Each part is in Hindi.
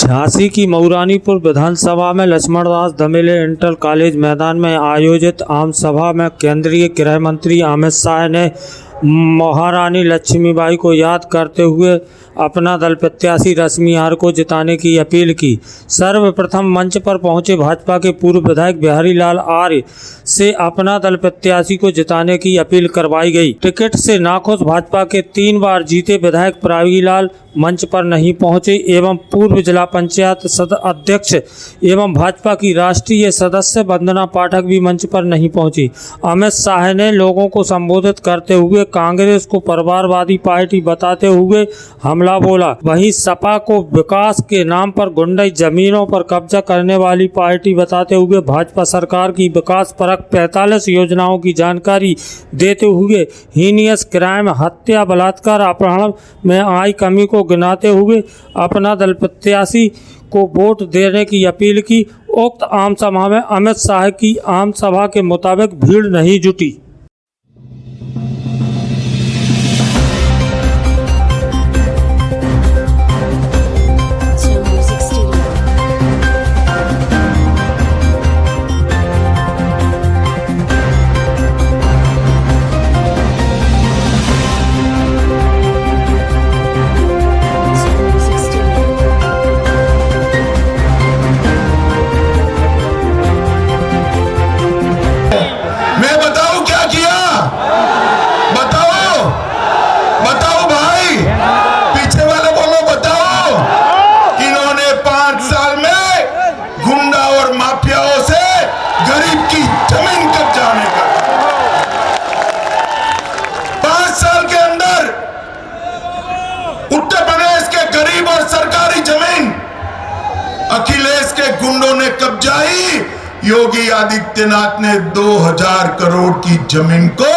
झांसी की मऊरानीपुर विधानसभा में लक्ष्मणदास धमेले इंटर कॉलेज मैदान में आयोजित आम सभा में केंद्रीय गृह मंत्री अमित शाह ने महारानी लक्ष्मीबाई को याद करते हुए अपना दल प्रत्याशी रश्मि आर को जिताने की अपील की। सर्वप्रथम मंच पर पहुंचे भाजपा के पूर्व विधायक बिहारी लाल आर्य से अपना दल प्रत्याशी को जिताने की अपील करवाई गई। टिकट से नाखुश भाजपा के 3 बार जीते विधायक प्रवीण लाल मंच पर नहीं पहुंचे एवं पूर्व जिला पंचायत अध्यक्ष एवं भाजपा की राष्ट्रीय सदस्य वंदना पाठक भी मंच पर नहीं पहुंची। अमित शाह ने लोगों को संबोधित करते हुए कांग्रेस को परिवारवादी पार्टी बताते हुए हमला बोला। वहीं सपा को विकास के नाम पर गुंडई जमीनों पर कब्जा करने वाली पार्टी बताते हुए भाजपा सरकार की विकास परक 45 योजनाओं की जानकारी देते हुए हीनियस क्राइम, हत्या, बलात्कार, अपहरण में आई कमी को गिनाते हुए अपना दल प्रत्याशी को वोट देने की अपील की। उक्त आम सभा में अमित शाह की आम सभा के मुताबिक भीड़ नहीं जुटी। अखिलेश के गुंडों ने कब्जाई। योगी आदित्यनाथ ने 2000 करोड़ की जमीन को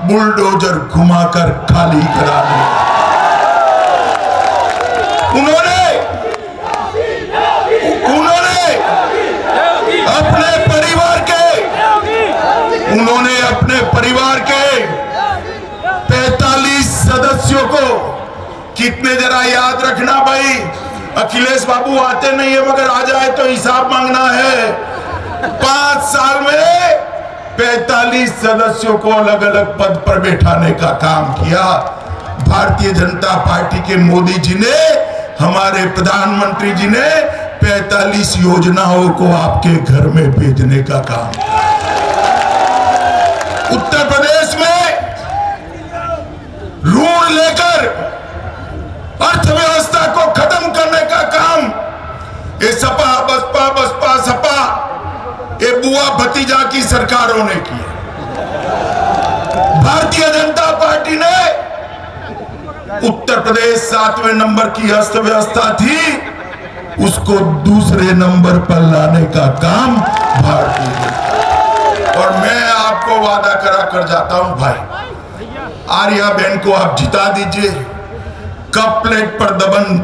बुलडोजर घुमाकर खाली करा दिया। उन्होंने अपने परिवार के 45 सदस्यों को कितने, जरा याद रखना भाई, अखिलेश बाबू आते नहीं है मगर आ जाए तो हिसाब मांगना है। 5 साल में 45 सदस्यों को अलग अलग पद पर बैठाने का काम किया। भारतीय जनता पार्टी के मोदी जी ने, हमारे प्रधानमंत्री जी ने 45 योजनाओं को आपके घर में भेजने का काम किया। उत्तर प्रदेश में ऋण लेकर अर्थव्यवस्था को खत्म करने का काम ये सपा सपा ये बुआ भतीजा की सरकारों ने किया। भारतीय जनता पार्टी ने उत्तर प्रदेश 7वें नंबर की अर्थव्यवस्था थी, उसको दूसरे नंबर पर लाने का काम भारतीय जनता। और मैं आपको वादा करा कर जाता हूं भाई, आर्या बहन को आप जिता दीजिए, कप प्लेट पर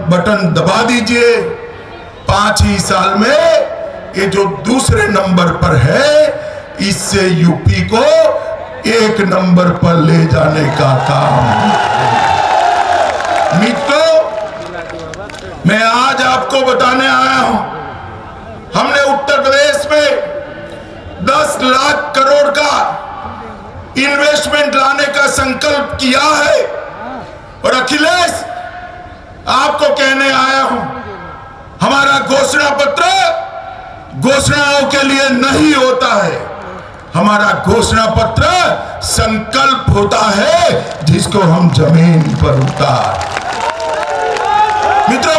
बटन दबा दीजिए। 5 ही साल में ये जो दूसरे नंबर पर है, इससे यूपी को 1 नंबर पर ले जाने का काम। मित्रों, मैं आज आपको बताने आया हूं, हमने उत्तर प्रदेश में 10 लाख करोड़ का इन्वेस्टमेंट लाने का संकल्प किया है। और अखिलेश, आपको कहने आया हूं, हमारा घोषणा पत्र घोषणाओं के लिए नहीं होता है, हमारा घोषणा पत्र संकल्प होता है जिसको हम जमीन पर उतार। मित्रों,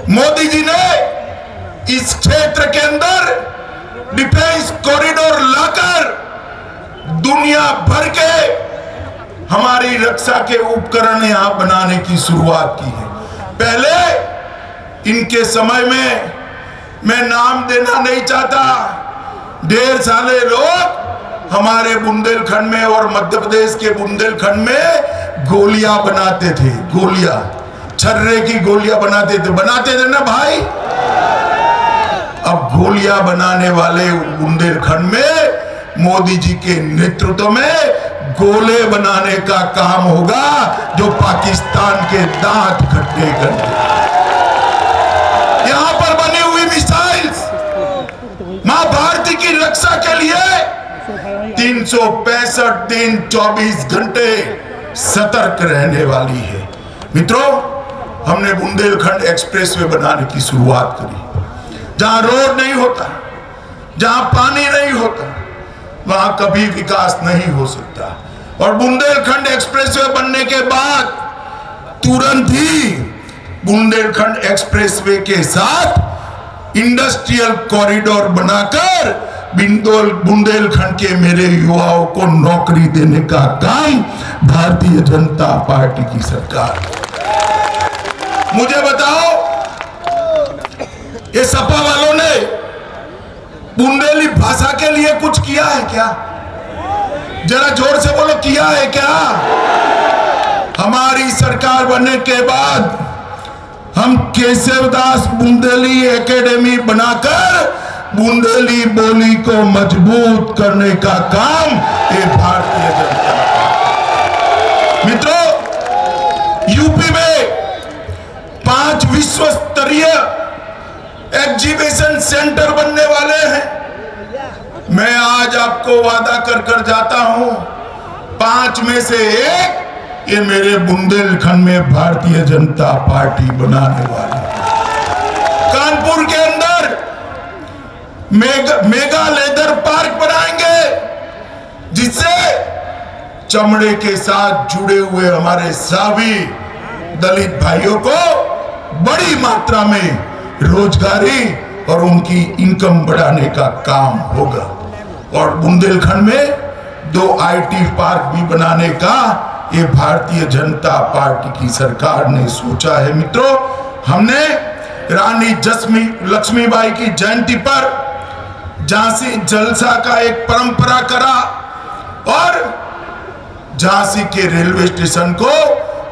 मोदी जी ने इस क्षेत्र के अंदर डिफेंस कॉरिडोर लाकर दुनिया भर के हमारी रक्षा के उपकरण यहां बनाने की शुरुआत की है। पहले इनके समय में, मैं नाम देना नहीं चाहता, ढेर सारे लोग हमारे बुंदेलखंड में और मध्य प्रदेश के बुंदेलखंड में गोलियां बनाते थे, गोलियां, छर्रे की गोलियां बनाते थे ना भाई। अब गोलियां बनाने वाले बुंदेलखंड में मोदी जी के नेतृत्व में गोले बनाने का काम होगा, जो पाकिस्तान के दांत खट्टे कर दे। मां भारती की रक्षा के लिए 365 दिन 24 घंटे सतर्क रहने वाली है। मित्रों, हमने बुंदेलखंड एक्सप्रेसवे बनाने की शुरुआत करी। जहां रोड नहीं होता, जहां पानी नहीं होता, वहां कभी विकास नहीं हो सकता। और बुंदेलखंड एक्सप्रेसवे बनने के बाद तुरंत ही बुंदेलखंड एक्सप्रेसवे के साथ इंडस्ट्रियल कॉरिडोर बनाकर बुंदेलखंड के मेरे युवाओं को नौकरी देने का काम भारतीय जनता पार्टी की सरकार। मुझे बताओ, ये सपा वालों ने बुंदेली भाषा के लिए कुछ किया है क्या? जरा जोर से बोलो, किया है क्या? हमारी सरकार बनने के बाद हम केशवदास बुंदेली एकेडमी बनाकर बुंदेली बोली को मजबूत करने का काम ये भारतीय जनता पार्टी। मित्रों, यूपी में 5 विश्व स्तरीय एग्जीबिशन सेंटर बनने वाले हैं। मैं आज आपको वादा कर कर जाता हूं, 5 में से 1 ये मेरे बुंदेलखंड में भारतीय जनता पार्टी बनाने वाली है। कानपुर के अंदर मेगा लेदर पार्क बनाएंगे, जिससे चमड़े के साथ जुड़े हुए हमारे सभी दलित भाइयों को बड़ी मात्रा में रोजगारी और उनकी इनकम बढ़ाने का काम होगा। और बुंदेलखंड में 2 IT पार्क भी बनाने का ये भारतीय जनता पार्टी की सरकार ने सोचा है। मित्रों, हमने रानी लक्ष्मीबाई की जयंती पर झांसी जलसा का एक परंपरा करा और झांसी के रेलवे स्टेशन को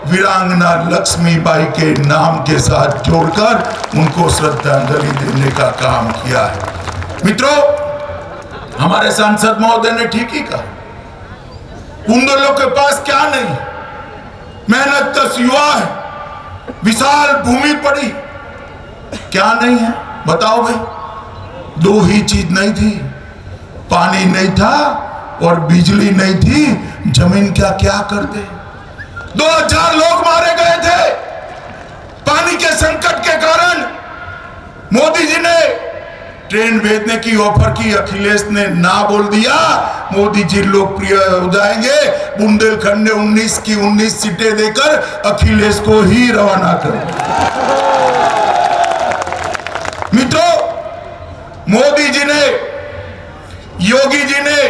वीरांगना लक्ष्मीबाई के नाम के साथ जोड़कर उनको श्रद्धांजलि देने का काम किया है। मित्रों, हमारे सांसद महोदय ने ठीक ही कहा, बुंदेलों के पास क्या नहीं, मेहनत कश युवा है, विशाल भूमि पड़ी, क्या नहीं है बताओ भाई? 2 ही चीज नहीं थी, पानी नहीं था और बिजली नहीं थी। जमीन क्या करते? 2000 लोग मारे गए थे पानी के संकट के कारण। मोदी जी ने ट्रेन भेजने की ऑफर की, अखिलेश ने ना बोल दिया। मोदी जी लोकप्रिय हो जाएंगे, बुंदेलखंड ने 19 की 19 सीटें देकर अखिलेश को ही रवाना कर। मित्रों, मोदी जी ने, योगी जी ने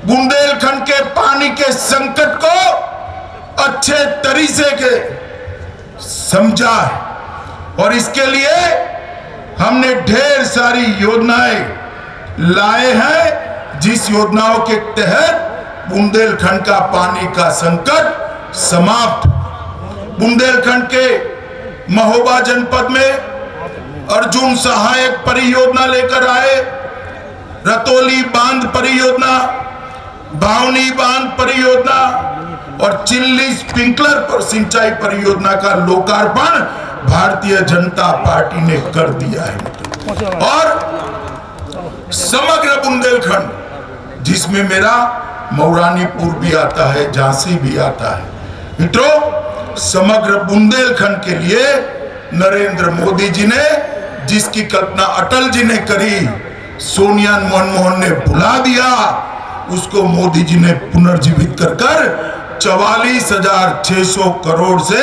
बुंदेलखंड के पानी के संकट को अच्छे तरीके के समझा है और इसके लिए हमने ढेर सारी योजनाएं लाए हैं, जिस योजनाओं के तहत बुंदेलखंड का पानी का संकट समाप्त। बुंदेलखंड के महोबा जनपद में अर्जुन सहायक परियोजना लेकर आए, रतौली बांध परियोजना, भावनी बांध परियोजना और चिल्ली स्प्रिंकलर पर सिंचाई परियोजना का लोकार्पण भारतीय जनता पार्टी ने कर दिया है। और समग्र बुंदेलखंड, जिसमें मेरा मौरानीपुर भी आता है, झांसी भी आता है। मित्रों, समग्र बुंदेलखंड के लिए नरेंद्र मोदी जी ने जिसकी कल्पना अटल जी ने करी, सोनिया मनमोहन ने भुला दिया, उसको मोदी जी ने पुनर्जीवित कर 44,600 करोड़ से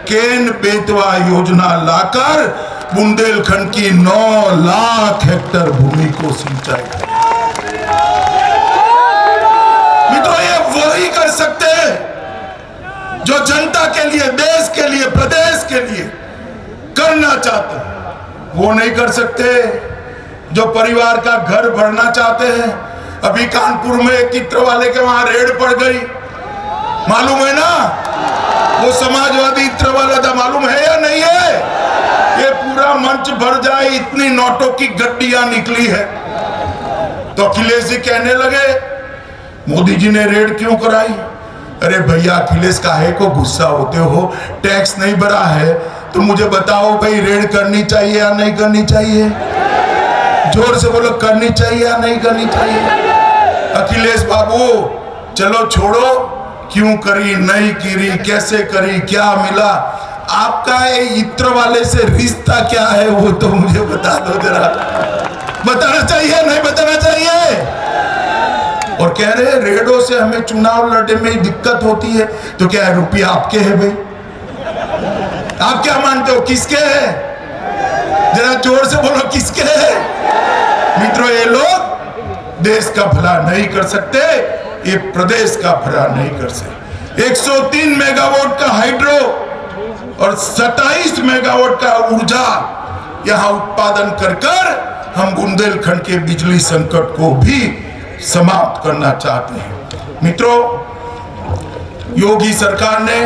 केन बेतवा योजना लाकर बुंदेलखंड की 9 लाख हेक्टेयर भूमि को सिंचाई कर। मित्रों, ये वही कर सकते हैं जो जनता के लिए, देश के लिए, प्रदेश के लिए करना चाहते हैं। वो नहीं कर सकते जो परिवार का घर भरना चाहते हैं। अभी कानपुर में एक चित्र वाले के वहां रेड पड़ गई, मालूम है ना? वो समाजवादी इत्र वाला था, मालूम है या नहीं है? ये पूरा मंच भर जाए, इतनी नोटों की गड्डियां निकली है। तो अखिलेश जी कहने लगे, मोदी जी ने रेड क्यों कराई? अरे भैया, अखिलेश काहे को गुस्सा होते हो? टैक्स नहीं भरा है तो मुझे बताओ भाई, रेड करनी चाहिए या नहीं करनी चाहिए? जोर से बोलो, करनी चाहिए या नहीं करनी चाहिए? अखिलेश बाबू चलो छोड़ो, क्यों करी, नहीं करी, कैसे करी, क्या मिला, आपका ये इत्र वाले से रिश्ता क्या है वो तो मुझे बता दो जरा। बताना चाहिए नहीं बताना चाहिए? और कह रहे हैं रेडो से हमें चुनाव लड़ने में दिक्कत होती है, तो क्या है, रुपया आपके है भाई? आप क्या मानते हो किसके है? जरा जोर से बोलो, किसके है? मित्रों, ये लोग देश का भला नहीं कर सकते, ये प्रदेश का भला नहीं कर सकते। 103 मेगावाट का हाइड्रो और 27 मेगावाट का ऊर्जा यहां उत्पादन कर हम बुंदेलखंड के बिजली संकट को भी समाप्त करना चाहते हैं। मित्रों, योगी सरकार ने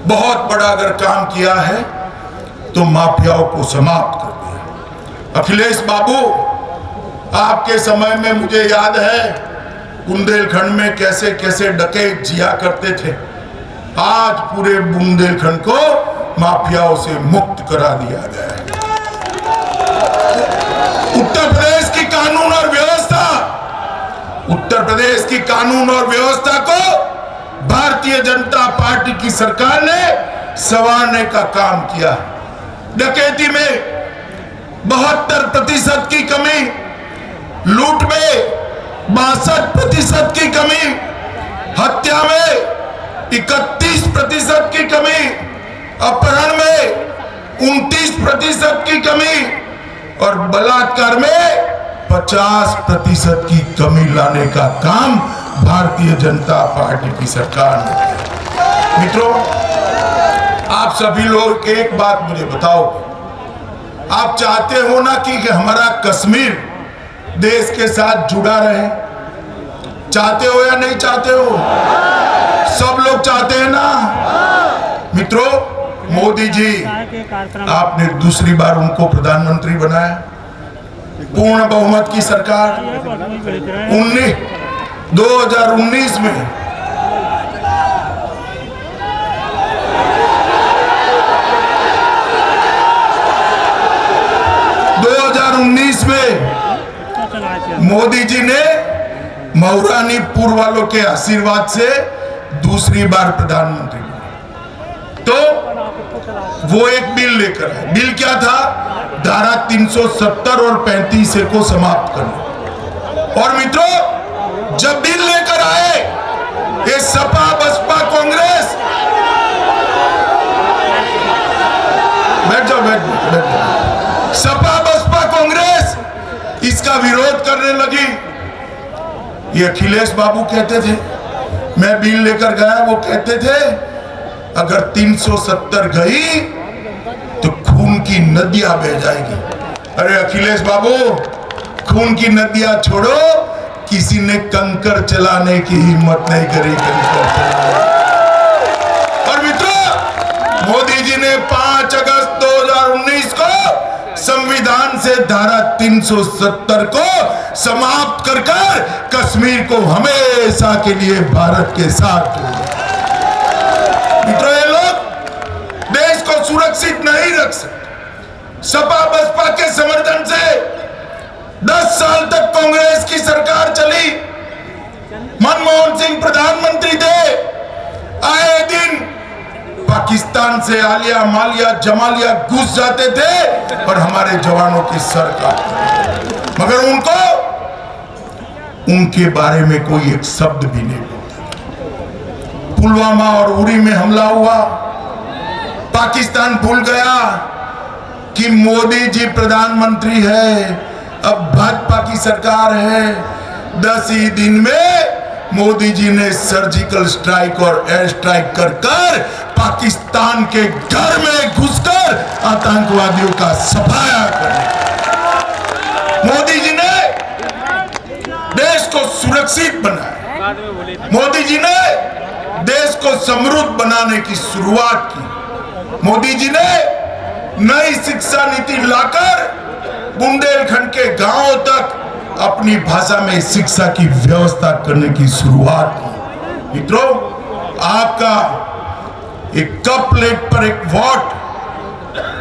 बहुत बड़ा अगर काम किया है तो माफियाओं को समाप्त कर दिया। अखिलेश बाबू, आपके समय में मुझे याद है बुंदेलखंड में कैसे कैसे डकैत जिया करते थे। आज पूरे बुंदेलखंड को माफियाओं से मुक्त करा दिया गया है। उत्तर प्रदेश की कानून और व्यवस्था, उत्तर प्रदेश की कानून और व्यवस्था को भारतीय जनता पार्टी की सरकार ने संवारने का काम किया। डकैती में 72% की कमी, लूट में 62% की कमी, हत्या में 31% की कमी, अपहरण में 29% की कमी और बलात्कार में 50% की कमी लाने का काम भारतीय जनता पार्टी की सरकार ने किया। मित्रों, आप सभी लोग एक बात मुझे बताओ, आप चाहते हो ना कि हमारा कश्मीर देश के साथ जुड़ा रहे? चाहते हो या नहीं चाहते हो? सब लोग चाहते हैं ना? मित्रों, मोदी जी, आपने दूसरी बार उनको प्रधानमंत्री बनाया, पूर्ण बहुमत की सरकार। 2019 में मोदी जी ने मऊरानीपुर वालों के आशीर्वाद से दूसरी बार प्रधानमंत्री बने। तो वो एक बिल लेकर आए। बिल क्या था? धारा 370 और 35 को समाप्त करना। और मित्रों, जब बिल लेकर आए ये सपा बसपा कांग्रेस, बैठ जाओ, सपा बसपा कांग्रेस इसका विरोध करने लगी। ये अखिलेश बाबू कहते थे, मैं बिल लेकर गया, वो कहते थे अगर 370 गई तो खून की नदियां बह जाएगी। अरे अखिलेश बाबू, खून की नदियां छोड़ो, किसी ने कंकर चलाने की हिम्मत नहीं करी। और मित्रों, मोदी जी ने 5 अगस्त 2019 को संविधान से धारा 370 को समाप्त कर कश्मीर को हमेशा के लिए भारत के साथ जोड़ा। मित्रों, ये लोग देश को सुरक्षित नहीं रख सकते। सपा बसपा के समर्थन से 10 साल तक कांग्रेस की सरकार चली। मनमोहन सिंह प्रधानमंत्री थे। आए दिन पाकिस्तान से आलिया मालिया जमालिया घुस जाते थे और हमारे जवानों की सर काटते, मगर उनके बारे में कोई एक शब्द भी नहीं बोलता। पुलवामा और उरी में हमला हुआ, पाकिस्तान भूल गया कि मोदी जी प्रधानमंत्री है, अब भाजपा की सरकार है। 10 ही दिन में मोदी जी ने सर्जिकल स्ट्राइक और एयर स्ट्राइक कर पाकिस्तान के घर में घुसकर आतंकवादियों का सफाया कर। मोदी जी ने देश को सुरक्षित बनाया। मोदी जी ने देश को समृद्ध बनाने की शुरुआत की। मोदी जी ने नई शिक्षा नीति लाकर बुंदेलखंड के गांवों तक अपनी भाषा में शिक्षा की व्यवस्था करने की शुरुआत की। मित्रों, आपका एक कप प्लेट पर एक वोट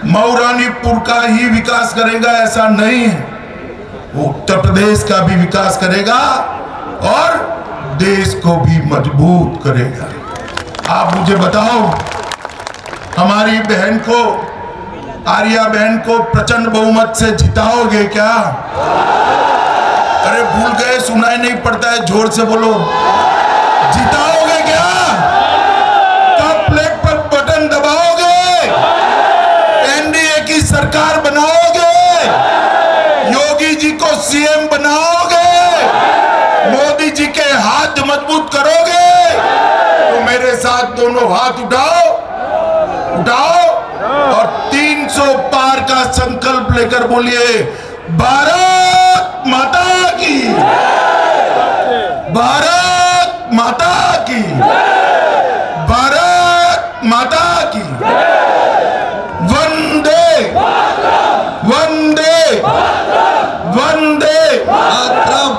मऊरानीपुर का ही विकास करेगा ऐसा नहीं है। वो उत्तर प्रदेश का भी विकास करेगा और देश को भी मजबूत करेगा। आप मुझे बताओ, हमारी बहन को, आर्या बहन को प्रचंड बहुमत से जिताओगे क्या? अरे भूल गए, सुनाई नहीं पड़ता है, जोर से बोलो। जिताओगे क्या? कब प्लेट पर बटन दबाओगे? एनडीए की सरकार बनाओगे? योगी जी को सीएम बनाओगे? मोदी जी के हाथ मजबूत करोगे? तो मेरे साथ दोनों हाथ उठाओ, उठाओ और 300 पार का संकल्प लेकर बोलिए, भारत माता की, भारत माता की, भारत माता की, वंदे वंदे वंदे मातरम।